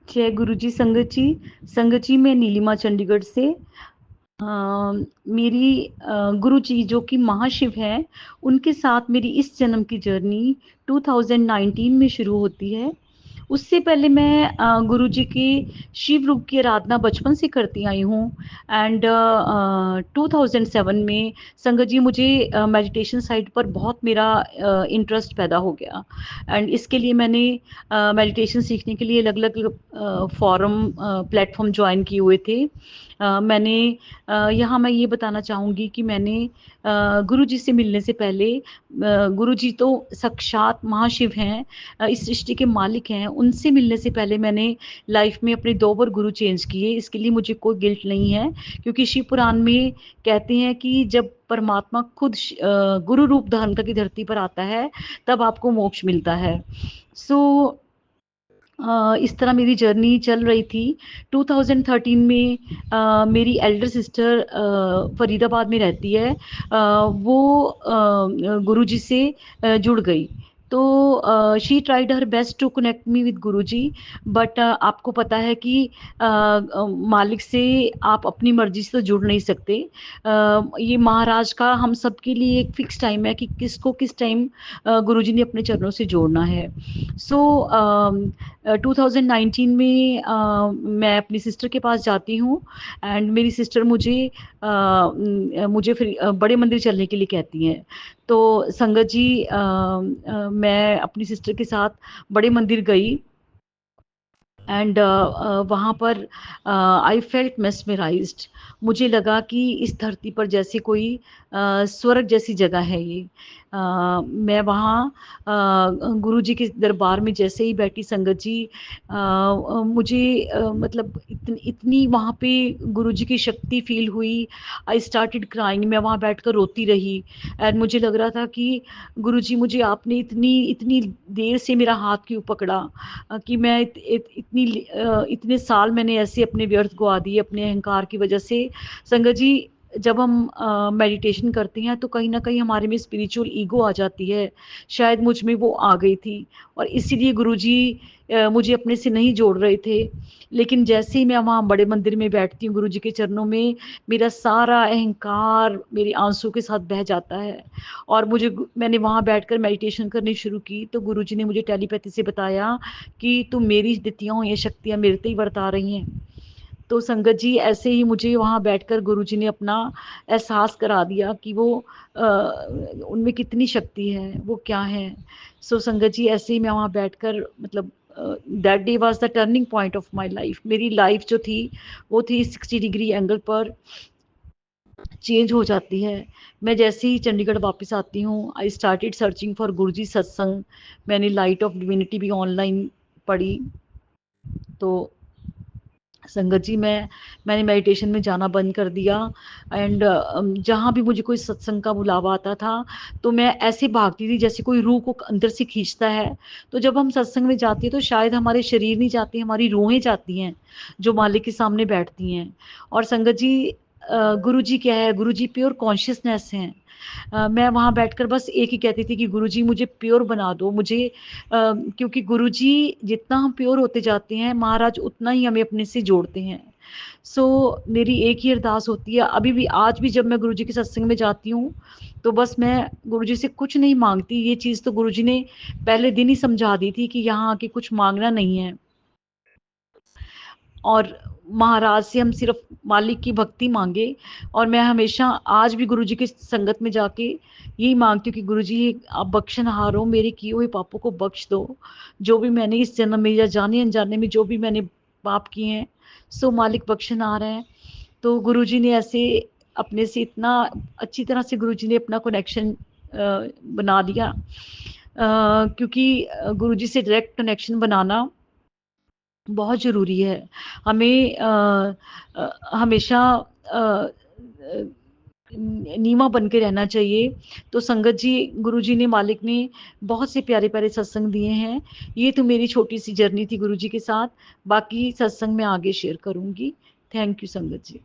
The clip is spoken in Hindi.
जय गुरुजी संगत जी। संगत जी, मैं नीलिमा चंडीगढ़ से। मेरी गुरुजी जो कि महाशिव हैं, उनके साथ मेरी इस जन्म की जर्नी 2019 में शुरू होती है। उससे पहले मैं गुरुजी की शिव रूप की आराधना बचपन से करती आई हूँ। एंड 2007 में संगत जी मुझे मेडिटेशन साइट पर बहुत मेरा इंटरेस्ट पैदा हो गया। एंड इसके लिए मैंने मेडिटेशन सीखने के लिए अलग अलग फॉरम प्लेटफॉर्म ज्वाइन किए हुए थे। मैंने यहाँ मैं ये बताना चाहूँगी कि मैंने गुरुजी से मिलने से पहले, गुरुजी तो साक्षात महाशिव हैं, इस सृष्टि के मालिक हैं, उनसे मिलने से पहले मैंने लाइफ में अपने 2 बार गुरु चेंज किए। इसके लिए मुझे कोई गिल्ट नहीं है, क्योंकि शिव पुराण में कहते हैं कि जब परमात्मा खुद गुरु रूप धारण करके धरती पर आता है, तब आपको मोक्ष मिलता है। सो इस तरह मेरी जर्नी चल रही थी। 2013 में मेरी एल्डर सिस्टर फरीदाबाद में रहती है, वो गुरुजी से जुड़ गई। तो she tried her best to connect me with Guruji, बट आपको पता है कि मालिक से आप अपनी मर्जी से तो जुड़ नहीं सकते। ये महाराज का हम सबके लिए एक फिक्स टाइम है कि किसको किस टाइम गुरुजी ने अपने चरणों से जोड़ना है। सो 2019 में मैं अपनी सिस्टर के पास जाती हूँ। एंड मेरी सिस्टर मुझे फिर बड़े मंदिर चलने के लिए कहती हैं। तो संगत जी, मैं अपनी सिस्टर के साथ बड़े मंदिर गई। एंड वहाँ पर आई फेल्ट मेस्मराइज्ड। मुझे लगा कि इस धरती पर जैसे कोई स्वर्ग जैसी जगह है ये। मैं वहाँ गुरुजी के दरबार में जैसे ही बैठी संगत जी, मुझे मतलब इतनी वहाँ पे गुरुजी की शक्ति फील हुई। I started crying. मैं वहाँ बैठकर रोती रही। एंड मुझे लग रहा था कि गुरुजी, मुझे आपने इतनी इतनी देर से मेरा हाथ क्यों पकड़ा, कि मैं इतने साल मैंने ऐसे अपने व्यर्थ गवा दिए अपने अहंकार की वजह से। संगत जी, जब हम मेडिटेशन करते हैं तो कहीं ना कहीं हमारे में स्पिरिचुअल ईगो आ जाती है। शायद मुझ में वो आ गई थी, और इसीलिए गुरुजी मुझे अपने से नहीं जोड़ रहे थे। लेकिन जैसे ही मैं वहाँ बड़े मंदिर में बैठती हूँ गुरुजी के चरणों में, मेरा सारा अहंकार मेरे आंसू के साथ बह जाता है। और मैंने वहाँ बैठकर मेडिटेशन करनी शुरू की, तो गुरुजी ने मुझे टेलीपैथी से बताया कि तुम मेरी देती हो ये शक्तियाँ मेरे पे ही बरता रही हैं। तो संगत जी, ऐसे ही मुझे वहाँ बैठकर गुरुजी ने अपना एहसास करा दिया कि वो उनमें कितनी शक्ति है, वो क्या है। सो संगत जी, ऐसे ही मैं वहाँ बैठकर मतलब that day was the turning point of my life. मेरी लाइफ जो थी वो थी 60 डिग्री एंगल पर चेंज हो जाती है। मैं जैसे ही चंडीगढ़ वापस आती हूँ, आई स्टार्टेड सर्चिंग फॉर गुरुजी सत्संग। मैंने लाइट ऑफ डिविनिटी भी ऑनलाइन पढ़ी। तो संगत जी, मैंने मेडिटेशन में जाना बंद कर दिया। एंड जहाँ भी मुझे कोई सत्संग का बुलावा आता था, तो मैं ऐसे भागती थी जैसे कोई रूह को अंदर से खींचता है। तो जब हम सत्संग में जाते हैं तो शायद हमारे शरीर नहीं जाते, हमारी रूहें जाती हैं जो मालिक के सामने बैठती हैं। और संगत जी, गुरु जी क्या है, गुरु जी प्योर कॉन्शियसनेस हैं। मैं वहाँ बैठकर बस एक ही कहती थी कि गुरुजी मुझे प्योर बना दो, मुझे क्योंकि गुरुजी जितना हम प्योर होते जाते हैं, महाराज उतना ही हमें अपने से जोड़ते हैं। सो मेरी एक ही अरदास होती है अभी भी, आज भी जब मैं गुरुजी के सत्संग में जाती हूँ, तो बस मैं गुरुजी से कुछ नहीं मांगती। ये चीज़ तो गुरुजी ने पहले दिन ही समझा दी थी कि यहाँ आके कुछ मांगना नहीं है। और महाराज से हम सिर्फ मालिक की भक्ति मांगे। और मैं हमेशा आज भी गुरुजी की संगत में जाके यही मांगती हूँ कि गुरुजी, आप बख्शनहार हो, मेरे किए हुए पापों को बख्श दो। जो भी मैंने इस जन्म में या जाने अनजाने में जो भी मैंने पाप किए हैं, सो मालिक बख्शनहार हैं। तो गुरुजी ने ऐसे अपने से इतना अच्छी तरह से गुरुजी ने अपना कनेक्शन बना दिया, क्योंकि गुरुजी से डायरेक्ट कनेक्शन बनाना बहुत ज़रूरी है। हमें हमेशा नीमा बन के रहना चाहिए। तो संगत जी, गुरुजी ने, मालिक ने बहुत से प्यारे-प्यारे सत्संग दिए हैं। ये तो मेरी छोटी-सी जर्नी थी गुरुजी के साथ। बाकी सत्संग मैं आगे शेयर करूँगी। थैंक यू संगत जी।